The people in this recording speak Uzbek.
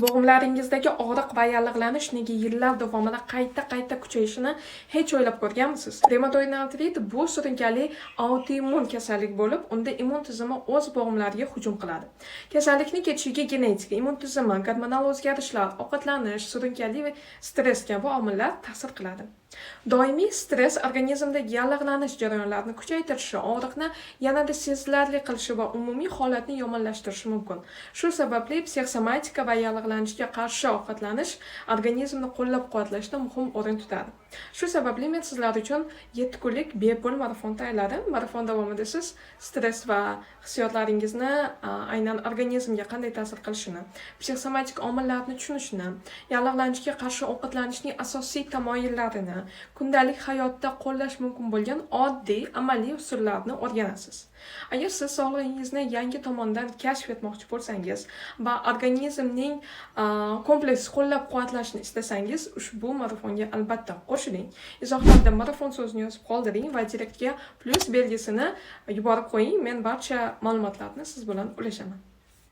Bo'g'imlaringizdagi og'riq va yallig'lanish nega yillar davomida qayta kuchayishini hech o'ylab ko'rganmisiz? Reumatoid artrit bu surunkali autoimmun kasallik bo'lib, unda immun tizimi o'z bo'g'imlariga hujum qiladi. Kasallikni ketishiga genetika, immun tizimi, gormonal o'zgarishlar, ovqatlanish, surunkali va stress kabi omillar ta'sir qiladi. Doimiy stress organizmdagi yallig'lanish jarayonlarini kuchaytirishi, og'riqni yanada sezilarli qilishi va umumiy holatni yomonlashtirishi mumkin. Shu sababli psixosomatika va yallig'lanishga qarshi ovqatlanish organizmni qo'llab-quvvatlashda muhim o'rin tutadi. Shu sababli men sizlar uchun 7 kunlik bepul marafon tayyorladim. Marafon davomida siz stress va hissiyotlaringizni aynan organizmga qanday ta'sir qilishini, psixosomatik omillarni tushunishni, yallig'lanishga qarshi ovqatlanishning asosiy tamoyillarini, kundalik hayotda qo'llash mumkin bo'lgan oddiy amaliy usullarni o'rganasiz. Agar siz sog'lig'ingizni yangi tomondan kashf etmoqchi bo'lsangiz va organizmning kompleks qo'llab-quvvatlashni istasangiz, ushbu marafonga albatta qo'shiling. Izohlarda marafon so'zini yozib qoldiring va direktga plus belgisini yuborib qo'ying. Men barcha ma'lumotlarni siz bilan ulashaman.